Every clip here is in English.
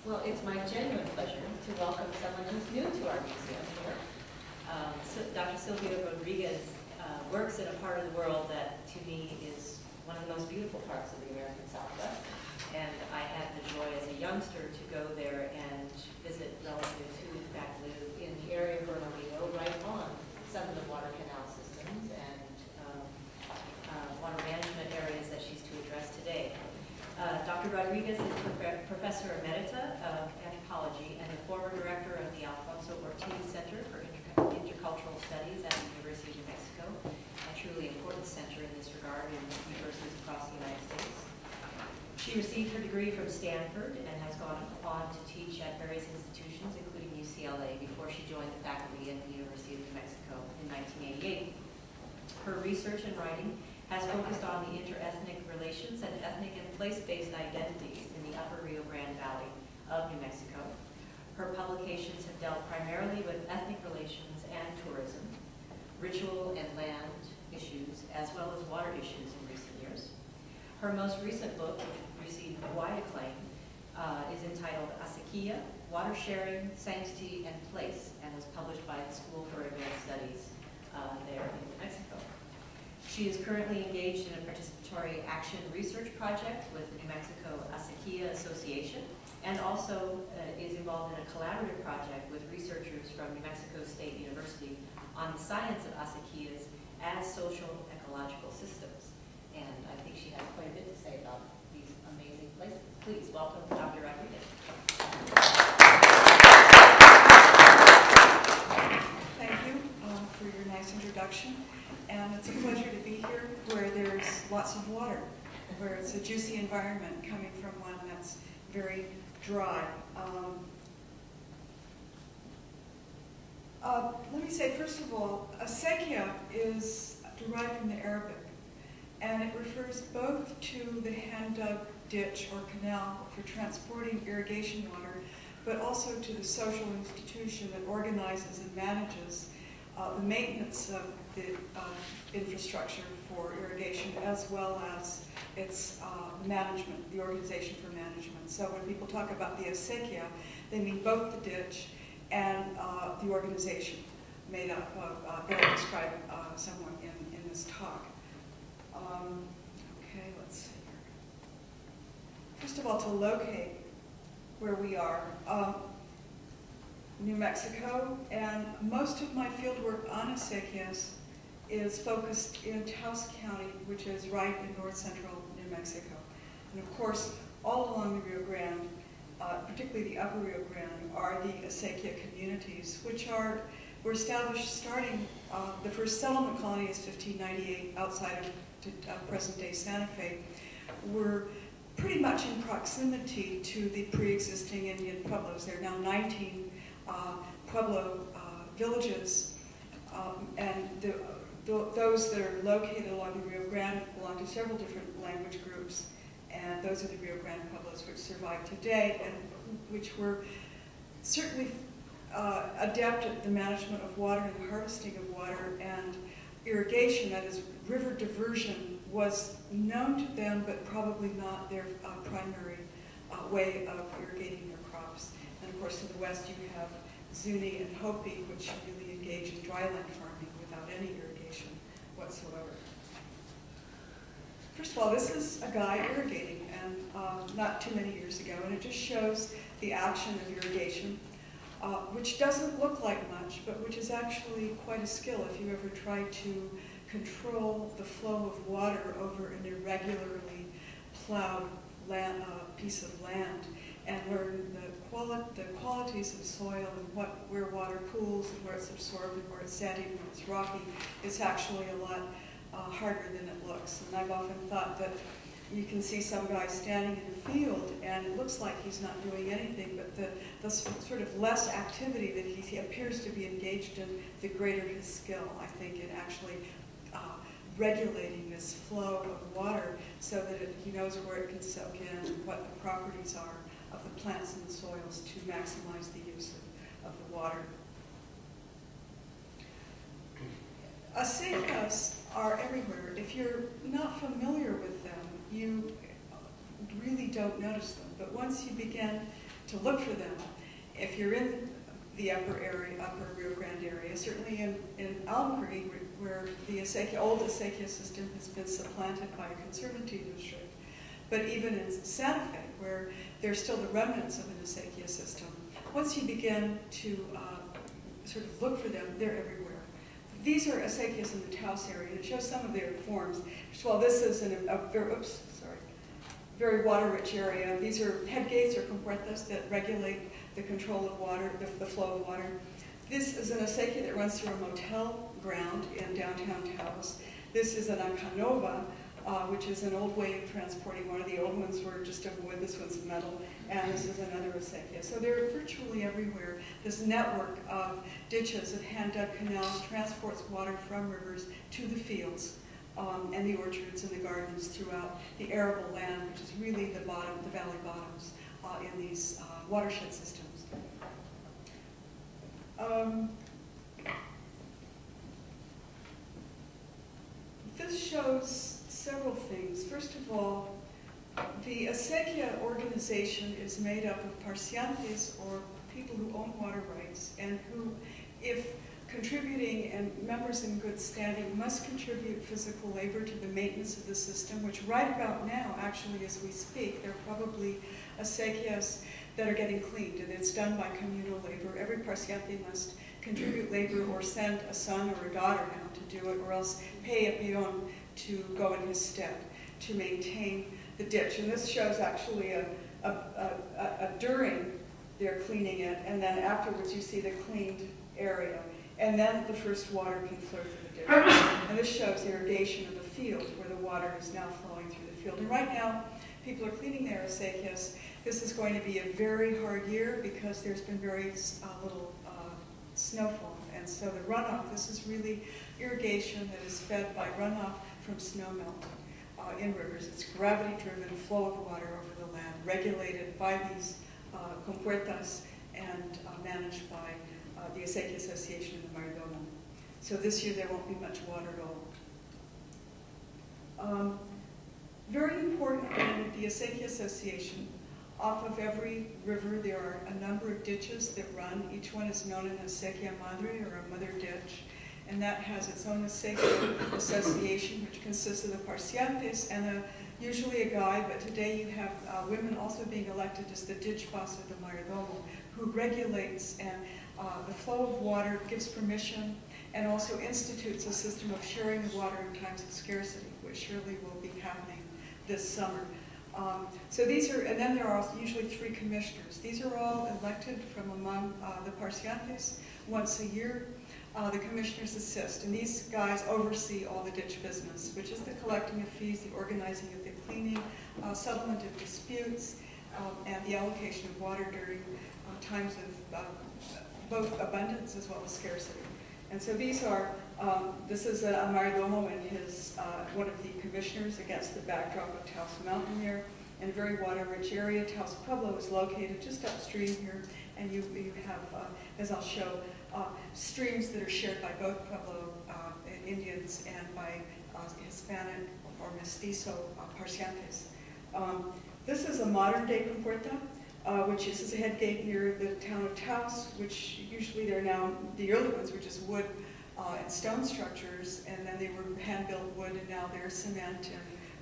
Well, it's my genuine pleasure to welcome someone who's new to our museum here. Dr. Sylvia Rodriguez works in a part of the world that, to me, is one of the most beautiful parts of the American Southwest. And I had the joy as a youngster to go there and visit relatives who, in fact, live in the area of Bernalillo, right on some of the water canal systems and water management areas that she's to address today. Dr. Rodriguez is Professor Emerita of Anthropology and the former director of the Alfonso Ortiz Center for Intercultural Studies at the University of New Mexico, a truly important center in this regard in universities across the United States. She received her degree from Stanford and has gone on to teach at various institutions, including UCLA, before she joined the faculty at the University of New Mexico in 1988. Her research and writing has focused on the interethnic relations and ethnic and place-based identities in the upper Rio Grande Valley of New Mexico. Her publications have dealt primarily with ethnic relations and tourism, ritual and land issues, as well as water issues in recent years. Her most recent book, which received wide acclaim, is entitled Acequia, Water Sharing, Sanctity, and Place, and was published by the School for Advanced Studies there in New Mexico. She is currently engaged in a participatory action research project with the New Mexico Acequia Association, and also is involved in a collaborative project with researchers from New Mexico State University on the science of acequias as social ecological systems. And I think she has quite a bit to say about these amazing places. Please welcome Dr. Rodriguez. Thank you for your nice introduction. And it's a pleasure to be here where there's lots of water, where it's a juicy environment coming from one that's very dry. Let me say, first of all, acequia is derived from the Arabic, and it refers both to the hand-dug ditch or canal for transporting irrigation water, but also to the social institution that organizes and manages the maintenance of the infrastructure for irrigation, as well as its management, the organization for management. So when people talk about the acequia, they mean both the ditch and the organization made up of, that I'll describe somewhat in this talk. Okay, let's see here. First of all, to locate where we are, New Mexico, and most of my fieldwork on acequias is focused in Taos County, which is right in north central New Mexico. And of course, all along the Rio Grande, particularly the upper Rio Grande, are the acequia communities, which were established starting, the first settlement colony is 1598 outside of present-day Santa Fe, were pretty much in proximity to the pre-existing Indian pueblos. There are now 19 Pueblo villages, and those that are located along the Rio Grande belong to several different language groups, and those are the Rio Grande Pueblos which survive today, and which were certainly adept at the management of water and the harvesting of water, and irrigation, that is river diversion, was known to them, but probably not their primary way of irrigating their crops. And of course, to the west, you have Zuni and Hopi, which really engage in dryland farming without any irrigation whatsoever. First of all, this is a guy irrigating, and not too many years ago, and it just shows the action of irrigation, which doesn't look like much, but which is actually quite a skill if you ever try to control the flow of water over an irregularly plowed piece of land, and learn the qualities of soil and where water pools and where it's absorbed and where it's sandy and where it's rocky. It's actually a lot harder than it looks. And I've often thought that you can see some guy standing in a field and it looks like he's not doing anything, but the sort of less activity that he appears to be engaged in, the greater his skill, I think, in actually regulating this flow of water so that he knows where it can soak in and what the properties are of the plants and the soils to maximize the use of the water. Acequias are everywhere. If you're not familiar with them, you really don't notice them. But once you begin to look for them. If you're in the upper Rio Grande area, certainly in Albuquerque, where the old acequia system has been supplanted by a conservancy district, but even in Santa Fe, where there's still the remnants of an acequia system, once you begin to sort of look for them, they're everywhere. These are acequias in the Taos area, and it shows some of their forms. First of all, this is very water-rich area. These are head gates or compuertas that regulate the control of water, the flow of water. This is an acequia that runs through a motel ground in downtown Taos. This is an acanova, which is an old way of transporting water. The old ones were just of wood, this one's metal, and this is another acequia. So they're virtually everywhere. This network of ditches, of hand-dug canals, transports water from rivers to the fields and the orchards and the gardens throughout the arable land, which is really the bottom, the valley bottoms in these watershed systems. This shows several things. First of all, the acequia organization is made up of parciantes, or people who own water rights, and who, if contributing and members in good standing, must contribute physical labor to the maintenance of the system, which right about now, actually as we speak, there are probably acequias that are getting cleaned, and it's done by communal labor. Every parciante must contribute labor or send a son or a daughter now to do it, or else pay a peon to go in his stead to maintain the ditch. And this shows actually a during they're cleaning it, and then afterwards you see the cleaned area. And then the first water can flow through the ditch. And this shows irrigation of the field, where the water is now flowing through the field. And right now, people are cleaning their acequias. This is going to be a very hard year because there's been very little snowfall. And so the runoff, this is really irrigation that is fed by runoff from snowmelt in rivers. It's gravity-driven flow of water over the land, regulated by these compuertas and managed by the Acequia Association in the Mayordomo. So this year there won't be much water at all. Very important in the Acequia Association, off of every river there are a number of ditches that run. Each one is known as Acequia Madre, or a mother ditch, and that has its own Acequia Association, which consists of the parciantes and usually a guy, but today you have women also being elected as the ditch boss of the Mayordomo, who regulates and the flow of water, gives permission, and also institutes a system of sharing the water in times of scarcity, which surely will be happening this summer. So these are, and then there are usually 3 commissioners. These are all elected from among the parciantes once a year. The commissioners assist, and these guys oversee all the ditch business, which is the collecting of fees, the organizing of the cleaning, settlement of disputes, and the allocation of water during times of both abundance as well as scarcity. And so these are, this is a Mayordomo and his, one of the commissioners against the backdrop of Taos Mountain here, in a very water-rich area. Taos Pueblo is located just upstream here, and you have, as I'll show, streams that are shared by both Pueblo Indians and by Hispanic or Mestizo parciantes. This is a modern-day compuerta, which is a head gate near the town of Taos, which usually they're now, the early ones were just wood and stone structures, and then they were hand-built wood, and now they're cement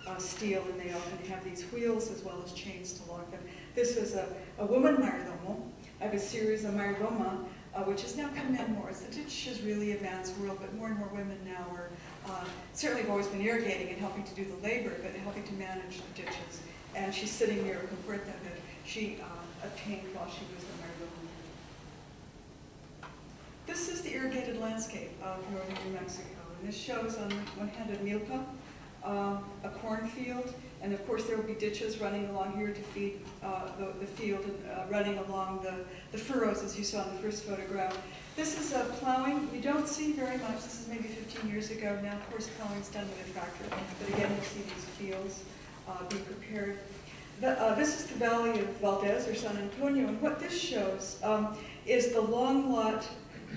and steel, and they often have these wheels as well as chains to lock them. This is a woman Mayordomo. I have a series of Mayordoma, which has now come in more. The ditch has really advanced world, but more and more women now are certainly have always been irrigating and helping to do the labor, but helping to manage the ditches. And she's sitting near a compuerta that she obtained while she was the Mayordomo. This is the irrigated landscape of northern New Mexico, and this shows on one hand a milpa, a cornfield, and of course there will be ditches running along here to feed the field, and running along the furrows as you saw in the first photograph. This is plowing. You don't see very much. This is maybe 15 years ago. Now, of course, plowing is done with a tractor, but again, you see these fields being prepared. This is the valley of Valdez, or San Antonio, and what this shows is the long lot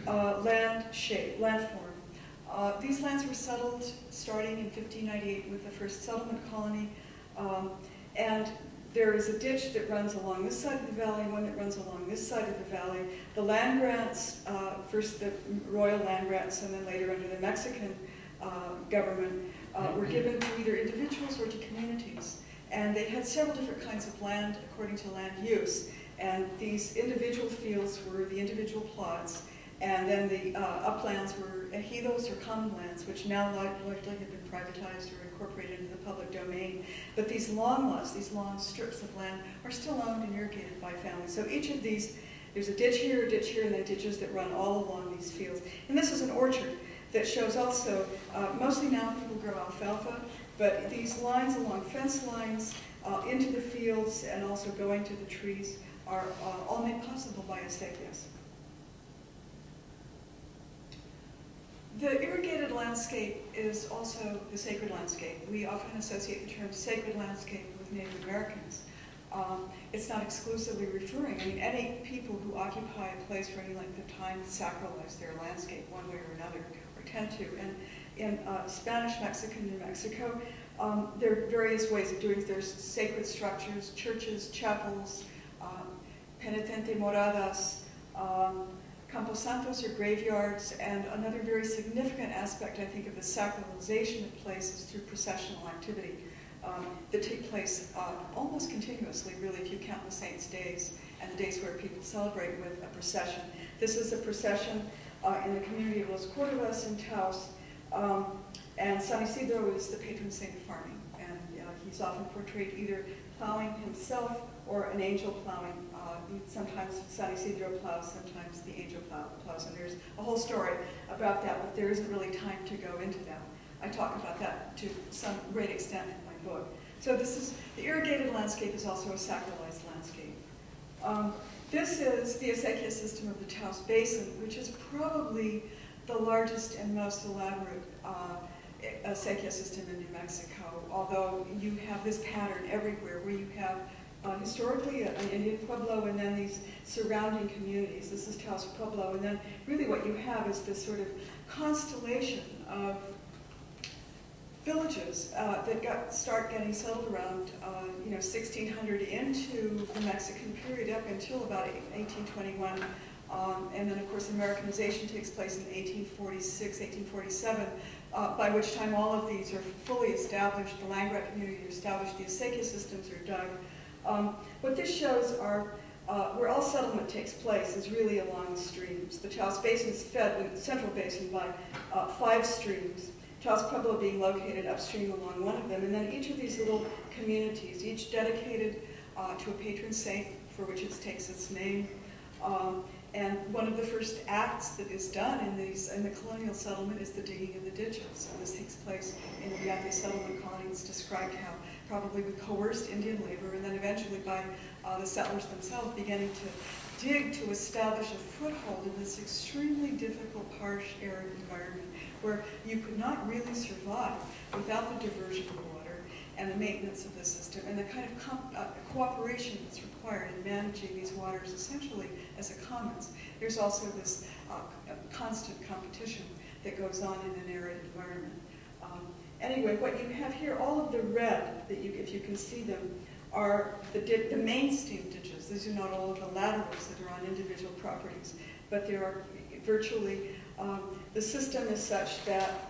land form. These lands were settled starting in 1598 with the first settlement colony, and There is a ditch that runs along this side of the valley, one that runs along this side of the valley. The land grants, first the royal land grants and then later under the Mexican government, were given to either individuals or to communities. And they had several different kinds of land according to land use. And these individual fields were the individual plots. And then the uplands were ejidos or common lands, which now largely have been privatized or incorporated into the public domain. But these long lots, these long strips of land, are still owned and irrigated by families. So each of these, there's a ditch here, and then ditches that run all along these fields. And this is an orchard that shows also, mostly now people grow alfalfa, but these lines along fence lines into the fields and also going to the trees are all made possible by acequias. The irrigated landscape is also the sacred landscape. We often associate the term sacred landscape with Native Americans. It's not exclusively referring. I mean, any people who occupy a place for any length of time sacralize their landscape one way or another, or tend to. And in Spanish Mexican New Mexico, there are various ways of doing it. There's sacred structures, churches, chapels, penitente moradas, camposantos or graveyards, and another very significant aspect, I think, of the sacralization of places through processional activity that take place almost continuously, really, if you count the saints' days and the days where people celebrate with a procession. This is a procession in the community of Los Cordovas in Taos, and San Isidro is the patron saint of farming, and he's often portrayed either plowing himself or an angel plowing. Sometimes San Isidro plows, sometimes the angel plows, and there's a whole story about that, but there isn't really time to go into that. I talk about that to some great extent in my book. So this is, the irrigated landscape is also a sacralized landscape. This is the acequia system of the Taos Basin, which is probably the largest and most elaborate acequia system in New Mexico, although you have this pattern everywhere where you have historically an Indian pueblo and then these surrounding communities. This is Taos Pueblo, and then really what you have is this sort of constellation of villages that start getting settled around 1600 into the Mexican period up until about 1821. And then, of course, Americanization takes place in 1846, 1847, by which time all of these are fully established. The land grant community are established, the acequia systems are dug. What this shows are where all settlement takes place is really along the streams. The Taos Basin is fed, the central basin, by 5 streams, Taos Pueblo being located upstream along one of them, and then each of these little communities, each dedicated to a patron saint for which it takes its name. And one of the first acts that is done in the colonial settlement is the digging of the ditches. And this takes place in the Yaqui settlement colony. It's described how probably with coerced Indian labor, and then eventually by the settlers themselves beginning to dig to establish a foothold in this extremely difficult, harsh, arid environment where you could not really survive without the diversion of water and the maintenance of the system and the kind of cooperation that's required in managing these waters essentially as a commons. There's also this constant competition that goes on in an arid environment. Anyway, what you have here, all of the red, that if you can see them, are the mainstem ditches. These are not all of the laterals that are on individual properties, but there are virtually, the system is such that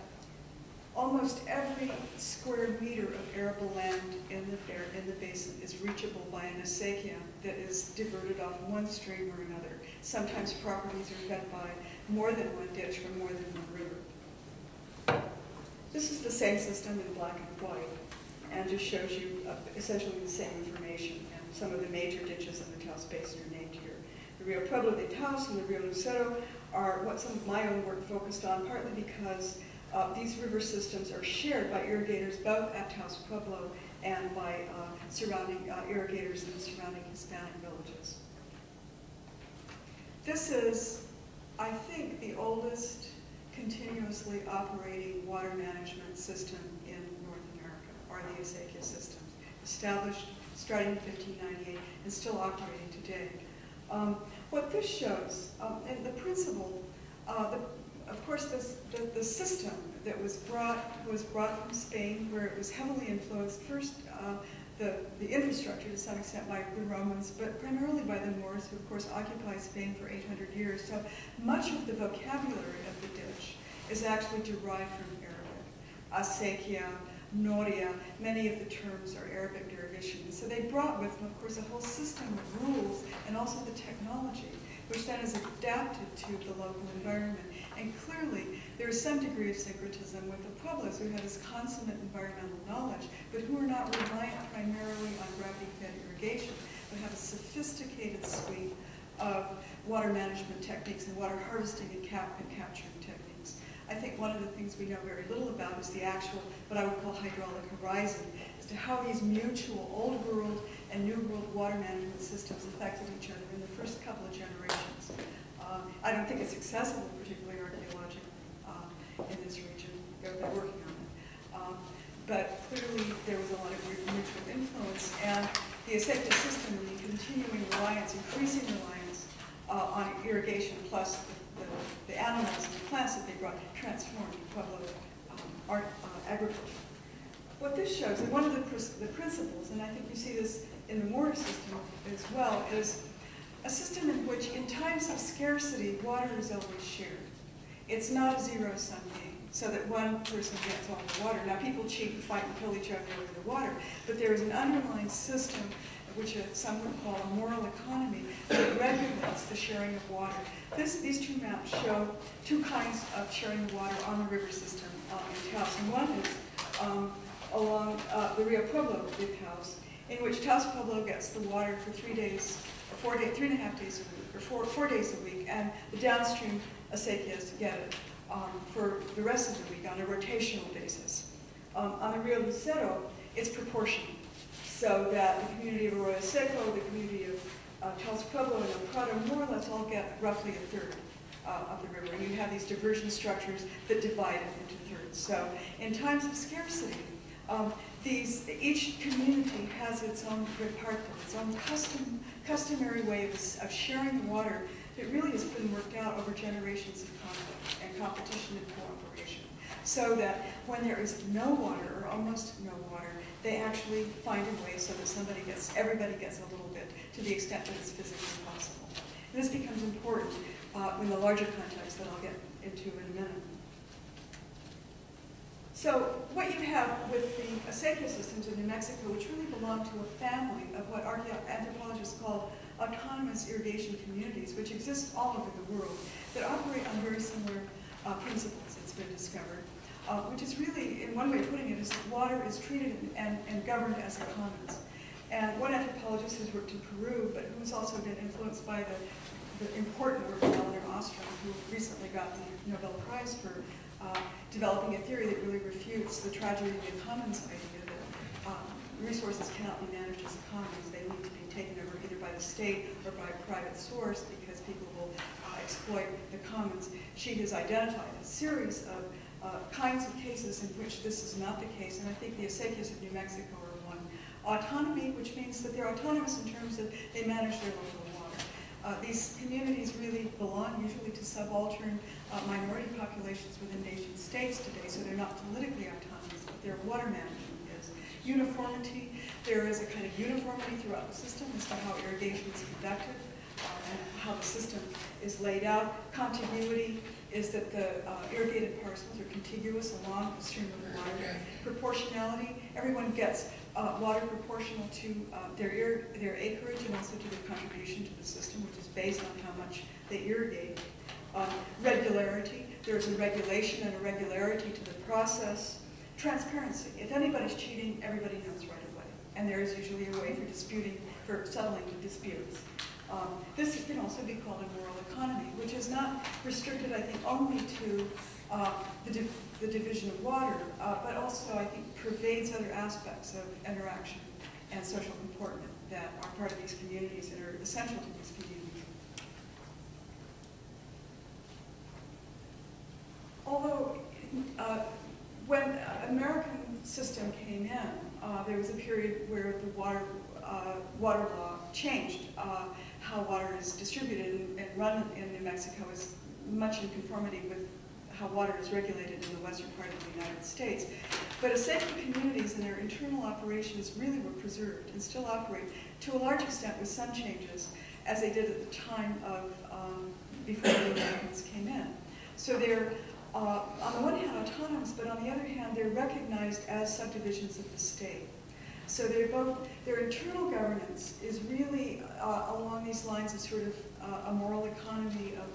almost every square meter of arable land in the basin is reachable by an acequia that is diverted off one stream or another. Sometimes properties are fed by more than one ditch from more than one river. This is the same system in black and white, and just shows you essentially the same information. And some of the major ditches in the Taos Basin are named here. The Rio Pueblo de Taos and the Rio Lucero are what some of my own work focused on, partly because these river systems are shared by irrigators both at Taos Pueblo and by surrounding irrigators in the surrounding Hispanic villages. This is, I think, the oldest continuously operating water management system in North America, are the acequia systems, established starting in 1598 and still operating today. What this shows, and the principle, of course, the system that was brought from Spain, where it was heavily influenced. First, the infrastructure to some extent by the Romans, but primarily by the Moors, who of course occupied Spain for 800 years. So much of the vocabulary of the ditch is actually derived from Arabic. Acequia, Noria, many of the terms are Arabic derivations. So they brought with them, of course, a whole system of rules and also the technology, which then is adapted to the local environment. And clearly, there is some degree of syncretism with the Pueblos, who have this consummate environmental knowledge, but who are not reliant primarily on gravity-fed irrigation, but have a sophisticated suite of water management techniques and water harvesting and capturing techniques. I think one of the things we know very little about is the actual, what I would call hydraulic horizon, as to how these mutual old world and new world water management systems affected each other in the first couple of generations. I don't think it's accessible, particularly archaeologically, in this region. They're working on it. But clearly there was a lot of mutual influence, and the Acequia system and the continuing reliance, increasing reliance on irrigation plus the animals and the plants that they brought transformed Pueblo agriculture. What this shows, and one of the principles, and I think you see this in the Moorish system as well, is a system in which in times of scarcity, water is always shared. It's not a zero-sum game, so that one person gets all the water. Now, people cheat and fight and kill each other over the water, but there is an underlying system which some would call a moral economy that regulates the sharing of water. These two maps show two kinds of sharing of water on the river system in Taos. And one is along the Rio Pueblo de Taos, in which Taos Pueblo gets the water for 3 days, or 3.5 days a week, or 4 days a week, and the downstream acequias get it for the rest of the week on a rotational basis. On the Rio Lucero, it's proportional, so that the community of Arroyo Seco, the community of Taos Pueblo and El Prado, more or less all get roughly a third of the river. And you have these diversion structures that divide it into thirds. So in times of scarcity, each community has its own reparto, its own customary way of sharing the water that really has been worked out over generations of conflict and competition and cooperation. So that when there is no water, or almost no water, they actually find a way so that everybody gets a little bit, to the extent that it's physically possible. And this becomes important in the larger context that I'll get into in a minute. So what you have with the acequia systems in New Mexico, which really belong to a family of what anthropologists call autonomous irrigation communities, which exist all over the world, that operate on very similar principles, it's been discovered, which is really, in one way of putting it, is that water is treated and governed as a commons. And one anthropologist who's worked in Peru, but who's also been influenced by the important work of Elinor Ostrom, who recently got the Nobel Prize for developing a theory that really refutes the tragedy of the commons idea that resources cannot be managed as a commons. They need to be taken over either by the state or by a private source because people will exploit the commons. She has identified a series of kinds of cases in which this is not the case, and I think the acequias of New Mexico are one. Autonomy, which means that they're autonomous in terms of they manage their local water. These communities really belong usually to subaltern minority populations within nation states today, so they're not politically autonomous, but their water management is. Uniformity, there is a kind of uniformity throughout the system as to how irrigation is conducted and how the system is laid out. Contiguity is that the irrigated parcels are contiguous along the stream of water. Proportionality, everyone gets water proportional to their acreage and also to their contribution to the system, which is based on how much they irrigate. Regularity, there's a regulation and a regularity to the process. Transparency, if anybody's cheating, everybody knows right away. And there is usually a way for settling disputes. This can also be called a moral economy, which is not restricted, I think, only to the division of water, but also, I think, pervades other aspects of interaction and social comportment that are part of these communities and are essential to these communities. Although, when American system came in, there was a period where the water law changed. How water is distributed and run in New Mexico is much in conformity with how water is regulated in the western part of the United States. But acequia communities and their internal operations really were preserved and still operate to a large extent with some changes, as they did at the time of before the Americans came in. So they're on the one hand autonomous, but on the other hand they're recognized as subdivisions of the state. So their internal governance is really along these lines of sort of a moral economy of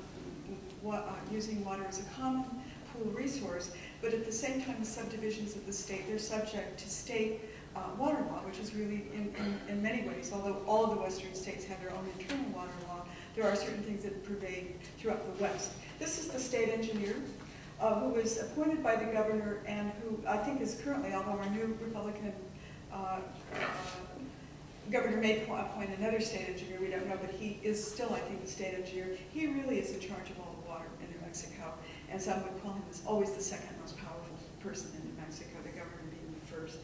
using water as a common pool resource, but at the same time as subdivisions of the state, they're subject to state water law, which is really, in many ways, although all of the western states have their own internal water law, there are certain things that pervade throughout the West. This is the state engineer, who was appointed by the governor and who I think is currently, although our new Republican governor may appoint another state engineer, we don't know, but he is still, I think, the state engineer. He really is in charge of all the water in New Mexico, and some would call him as always the second most powerful person in New Mexico, the governor being the first.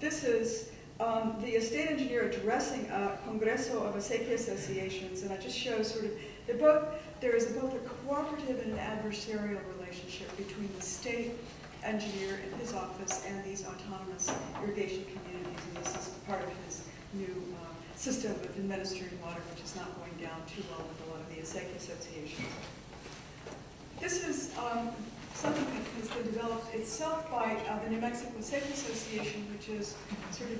This is the state engineer addressing a Congreso of Acequia Associations, and I just show sort of, there is both a cooperative and an adversarial relationship between the state engineer in his office and these autonomous irrigation communities, and this is part of his new system of administering water, which is not going down too well with a lot of the acequia associations. This is something that has been developed itself by the New Mexico Acequia Association, which is sort of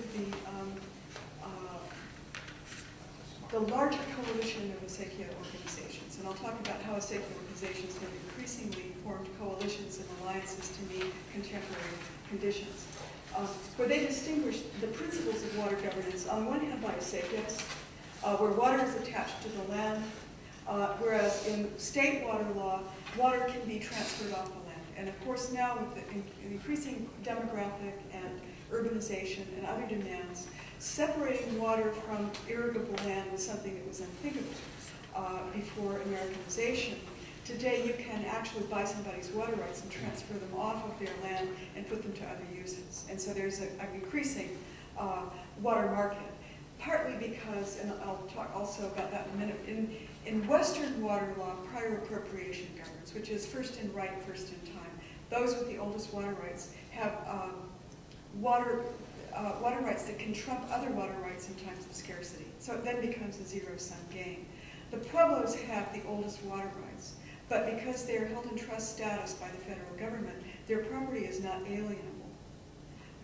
the larger coalition of acequia organizations. And I'll talk about how acequia organizations have increasingly formed coalitions and alliances to meet contemporary conditions, where they distinguish the principles of water governance on one hand by acequias, where water is attached to the land, whereas in state water law, water can be transferred off the land. And of course now with the increasing demographic and urbanization and other demands, separating water from irrigable land was something that was unthinkable before Americanization. Today you can actually buy somebody's water rights and transfer them off of their land and put them to other uses. And so there's an increasing water market, partly because, and I'll talk also about that in a minute, in Western water law, prior appropriation governs, which is first in right, first in time. Those with the oldest water rights have water rights that can trump other water rights in times of scarcity. So it then becomes a zero-sum game. The Pueblos have the oldest water rights, but because they are held in trust status by the federal government, their property is not alienable.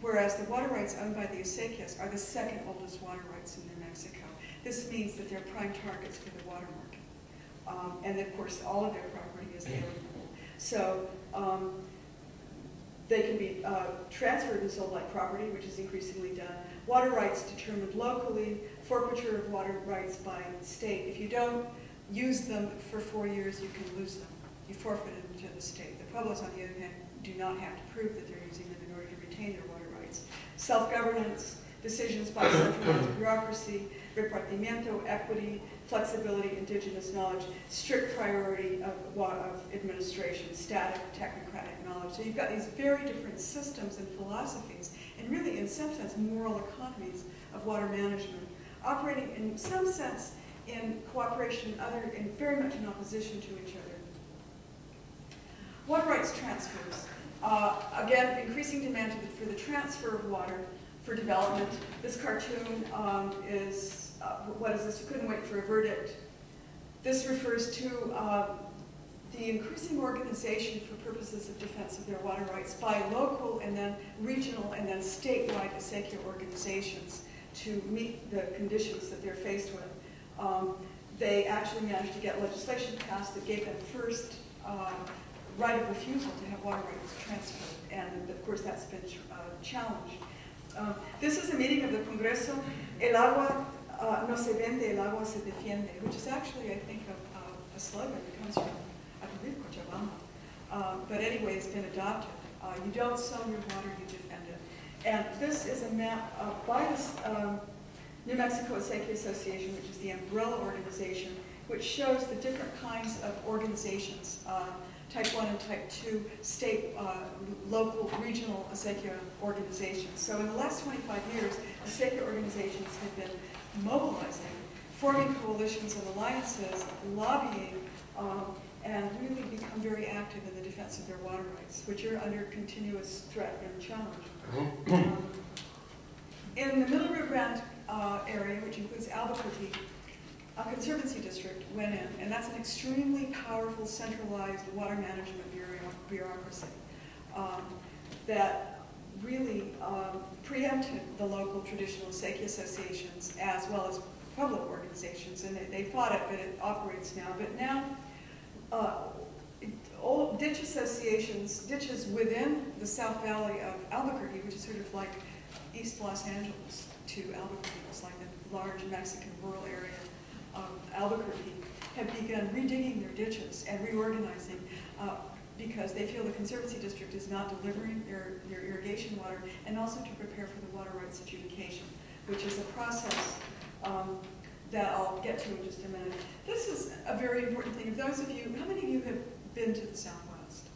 Whereas the water rights owned by the acequias are the second oldest water rights in New Mexico. This means that they're prime targets for the water market. And of course, all of their property is alienable. So they can be transferred and sold like property, which is increasingly done. Water rights determined locally, forfeiture of water rights by state. If you don't use them for 4 years, you can lose them. You forfeit them to the state. The Pueblos, on the other hand, do not have to prove that they're using them in order to retain their water rights. Self-governance, decisions by centralized bureaucracy, repartimiento, equity, flexibility, indigenous knowledge, strict priority of administration, static, technocratic knowledge. So you've got these very different systems and philosophies, and really, in some sense, moral economies of water management, operating in some sense in cooperation and very much in opposition to each other. Water rights transfers. Again, increasing demand for the transfer of water for development. This cartoon is, what is this? You couldn't wait for a verdict. This refers to the increasing organization for purposes of defense of their water rights by local and then regional and then statewide acequia organizations to meet the conditions that they're faced with. They actually managed to get legislation passed that gave them first right of refusal to have water rights transferred, and of course that's been challenged. This is a meeting of the Congreso. El agua no se vende, el agua se defiende, which is actually, I think, a slogan that comes from, I believe, Cochabamba. But anyway, it's been adopted. You don't sell your water, you defend it. And this is a map by this New Mexico Acequia Association, which is the umbrella organization, which shows the different kinds of organizations, Type 1 and Type 2, state, local, regional acequia organizations. So in the last 25 years, acequia organizations have been mobilizing, forming coalitions and alliances, lobbying, and really become very active in the defense of their water rights, which are under continuous threat and challenge. In the Middle Rio Grande area, which includes Albuquerque, a conservancy district went in, and that's an extremely powerful centralized water management bureaucracy that really preempted the local traditional Seiki associations as well as public organizations, and they fought it, but it operates now. But now, old ditch associations, ditches within the South Valley of Albuquerque, which is sort of like East Los Angeles to Albuquerque, it's like the large Mexican rural area of Albuquerque, have begun redigging their ditches and reorganizing because they feel the Conservancy District is not delivering their irrigation water, and also to prepare for the water rights adjudication, which is a process that I'll get to in just a minute. This is a very important thing. Of those of you, how many of you have been to the Southwest?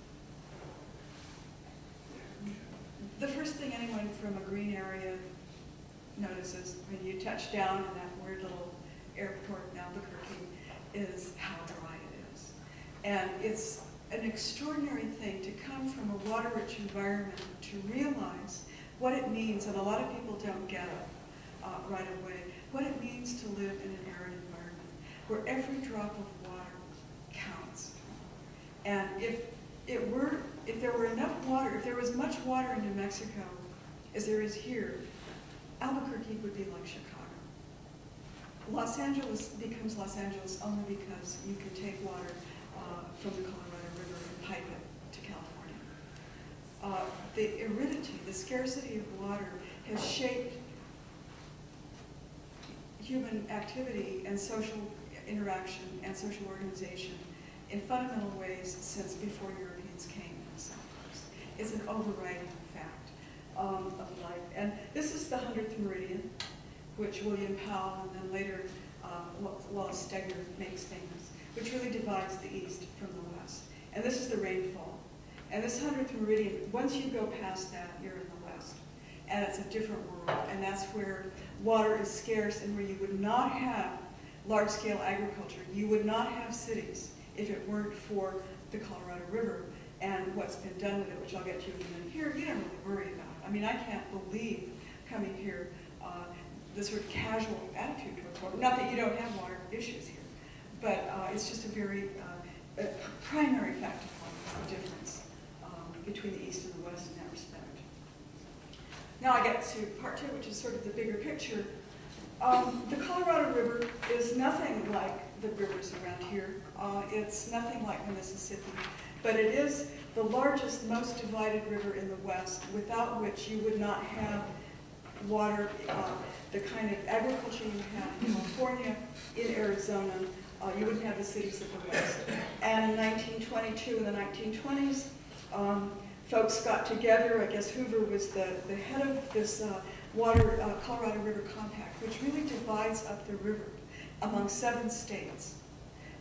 The first thing anyone from a green area notices when you touch down in that weird little airport in Albuquerque is how dry it is. And it's an extraordinary thing to come from a water-rich environment to realize what it means, and a lot of people don't get it right away, what it means to live in an arid environment where every drop of water counts. And if there were enough water, if there was much water in New Mexico as there is here, Albuquerque would be like Chicago. Los Angeles becomes Los Angeles only because you can take water from the Colorado River and pipe it to California. The aridity, the scarcity of water has shaped human activity and social interaction and social organization in fundamental ways since before Europeans came in the Southwest. It's an overriding fact of life. And this is the 100th meridian, which William Powell and then later Wallace Stegner makes famous, which really divides the East from the West. And this is the rainfall. And this 100th meridian, once you go past that, you're in the West. And it's a different world. And that's where water is scarce and where you would not have large-scale agriculture. You would not have cities if it weren't for the Colorado River and what's been done with it, which I'll get to in a minute. Here, you don't really worry about it. I mean, I can't believe coming here the sort of casual attitude towards water. Not that you don't have water issues here, but it's just a very primary fact of the difference between the East and the West in that respect. Now I get to part two, which is sort of the bigger picture. The Colorado River is nothing like the rivers around here. It's nothing like the Mississippi, but it is the largest, most divided river in the West, without which you would not have water, the kind of agriculture you have in California, in Arizona. You wouldn't have the cities of the West. And in 1922, in the 1920s, folks got together. I guess Hoover was the head of this Colorado River Compact, which really divides up the river among 7 states,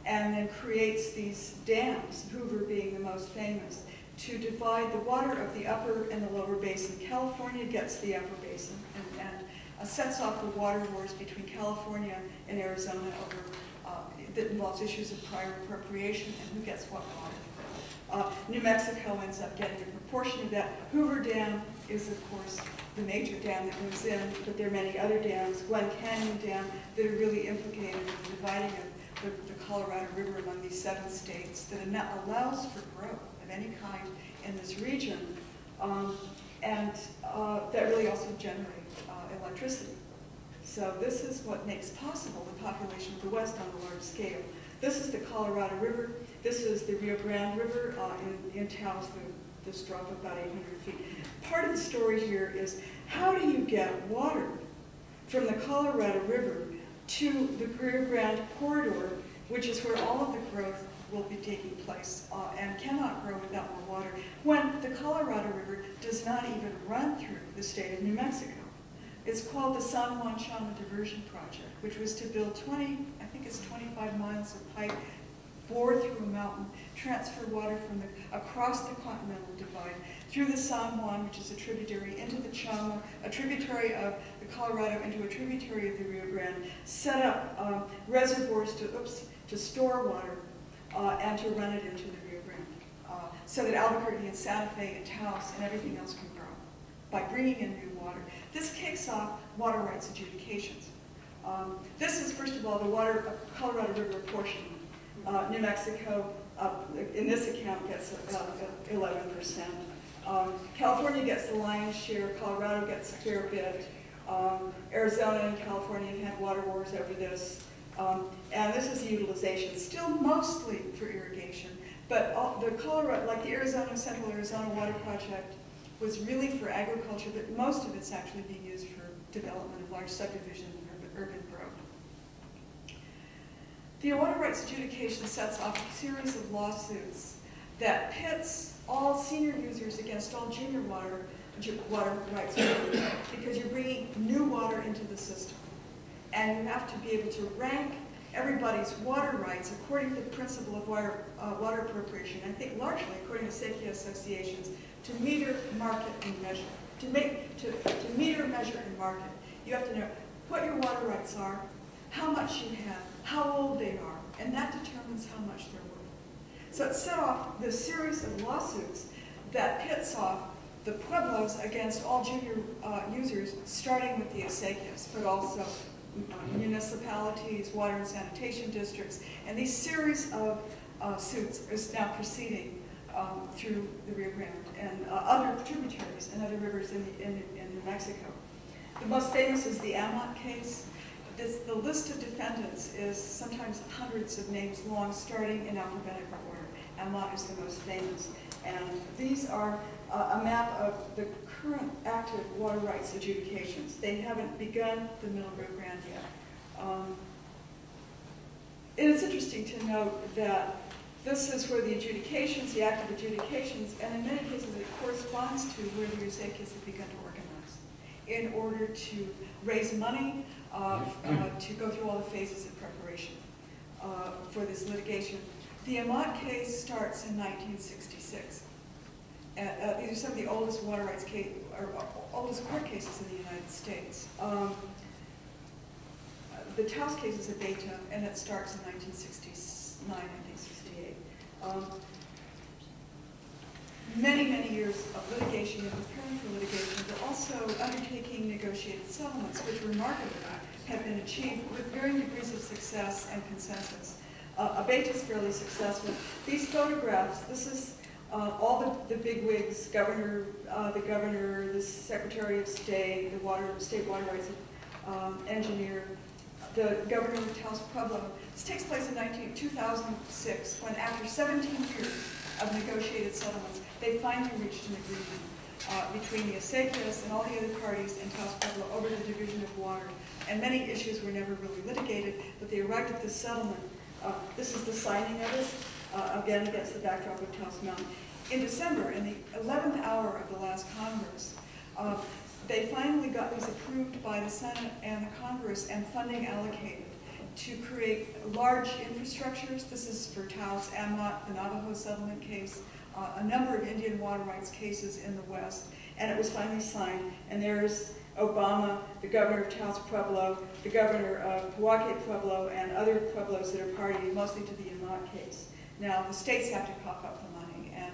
and then creates these dams, Hoover being the most famous, to divide the water of the upper and the lower basin. California gets the upper basin and sets off the water wars between California and Arizona over that involves issues of prior appropriation and who gets what water. New Mexico ends up getting a proportion of that. Hoover Dam is, of course, the major dam that moves in, but there are many other dams, Glen Canyon Dam, that are really implicated in the dividing of the Colorado River among these 7 states that allows for growth of any kind in this region, and that really also generate electricity. So this is what makes possible the population of the West on a large scale. This is the Colorado River. This is the Rio Grande River in Taos, this drop of about 800 feet. Part of the story here is how do you get water from the Colorado River to the Rio Grande corridor, which is where all of the growth will be taking place and cannot grow without more water, when the Colorado River does not even run through the state of New Mexico. It's called the San Juan Chama Diversion Project, which was to build 25 miles of pipe, bore through a mountain, transfer water from across the Continental Divide, through the San Juan, which is a tributary, into the Chama, a tributary of the Colorado, into a tributary of the Rio Grande, set up reservoirs to store water and to run it into the Rio Grande, so that Albuquerque and Santa Fe and Taos and everything else can grow by bringing in new water. This kicks off water rights adjudications. This is, first of all, the Colorado River apportionment. New Mexico, in this account, gets 11%. California gets the lion's share. Colorado gets a fair bit. Arizona and California have had water wars over this. And this is the utilization, still mostly for irrigation. But the Colorado, like the Central Arizona Water Project, was really for agriculture, but most of it's actually being used for development of large subdivision and urban growth. The water rights adjudication sets off a series of lawsuits that pits all senior users against all junior water rights holders, because you're bringing new water into the system. And you have to be able to rank everybody's water rights according to the principle of water appropriation, I think largely according to Sequia associations, to meter, market, and measure. To meter, measure, and market, you have to know what your water rights are, how much you have, how old they are, and that determines how much they're worth. So it set off this series of lawsuits that pits off the pueblos against all junior users, starting with the acequias, but also municipalities, water and sanitation districts, and these series of suits is now proceeding through the Rio Grande and other tributaries and other rivers in New Mexico. The most famous is the Amot case. The list of defendants is sometimes hundreds of names long, starting in alphabetical order. Amot is the most famous. And these are a map of the current active water rights adjudications. They haven't begun the Middle Rio Grande yet. It is interesting to note that this is where the adjudications, the active adjudications, and in many cases it corresponds to where the acequias have begun to organize in order to raise money to go through all the phases of preparation for this litigation. The Amot case starts in 1966. These are some of the oldest water rights oldest court cases in the United States. The Taos case is a beta, and it starts in 1969, 1968. Many years of litigation and preparing for litigation, but also undertaking negotiated settlements, which remarkably have been achieved with varying degrees of success and consensus. A beta is fairly successful. These photographs, this is all the bigwigs, the governor, the Secretary of State, the state water rights engineer, the governor of Taos Pueblo. This takes place in 2006, when after 17 years of negotiated settlements, they finally reached an agreement between the acequias and all the other parties in Taos Pueblo over the division of water. And many issues were never really litigated, but they arrived at this settlement. This is the signing of it, again against the backdrop of Taos Mountain. In December, in the 11th hour of the last Congress, they finally got these approved by the Senate and the Congress and funding allocated to create large infrastructures. This is for Taos, Amot, the Navajo settlement case, a number of Indian water rights cases in the West, and it was finally signed. And there's Obama, the governor of Taos Pueblo, the governor of Pojoaque Pueblo, and other pueblos that are party mostly to the Amot case. Now, the states have to cough up the money, and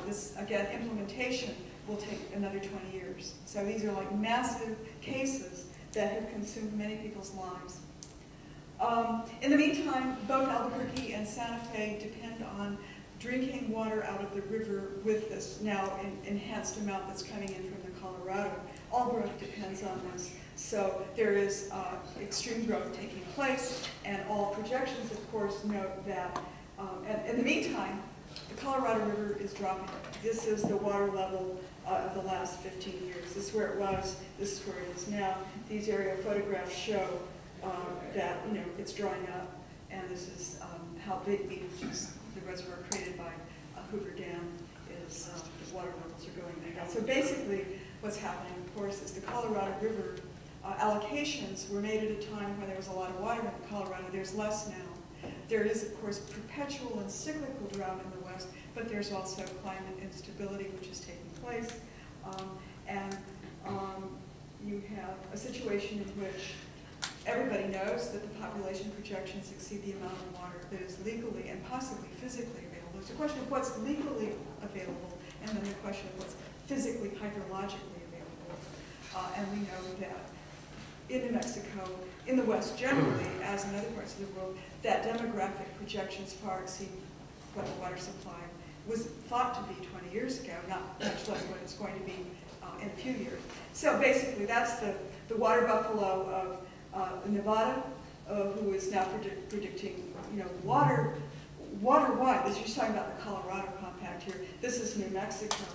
this, again, implementation will take another 20 years. So these are like massive cases that have consumed many people's lives. In the meantime, both Albuquerque and Santa Fe depend on drinking water out of the river with this now enhanced amount that's coming in from the Colorado. All growth depends on this. So there is extreme growth taking place, and all projections, of course, note that, and in the meantime, the Colorado River is dropping. This is the water level of the last 15 years. This is where it was, this is where it is now. These aerial photographs show that, it's drying up, and this is how Big Beach, which is the reservoir created by Hoover Dam, is the water levels are going down. So basically, what's happening, of course, is the Colorado River allocations were made at a time when there was a lot of water in the Colorado. There's less now. There is, of course, perpetual and cyclical drought in the West, but there's also climate instability, which is taking place. And you have a situation in which Everybody knows that the population projections exceed the amount of water that is legally and possibly physically available. There's a question of what's legally available, and then the question of what's physically, hydrologically available. And we know that in New Mexico, in the West generally, as in other parts of the world, that demographic projections far exceed what the water supply was thought to be 20 years ago, not much less what it's going to be in a few years. So basically, that's the water buffalo of Nevada, who is now predicting, water-wide. This, you're talking about the Colorado compact here. This is New Mexico.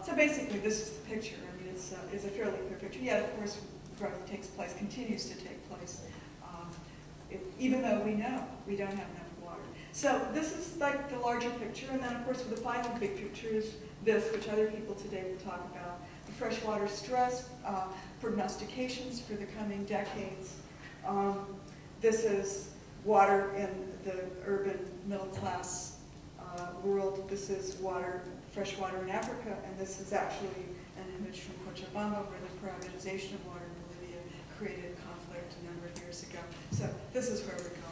So basically, this is the picture. I mean, it's a fairly clear picture. Yet, of course, growth takes place, continues to take place, even though we know we don't have enough water. So this is like the larger picture, and then of course the final big picture is this, which other people today will talk about, the freshwater stress, prognostications for the coming decades. This is water in the urban middle class world. This is freshwater in Africa, and this is actually an image from Cochabamba where the privatization of water in Bolivia created conflict a number of years ago. So this is where we're going.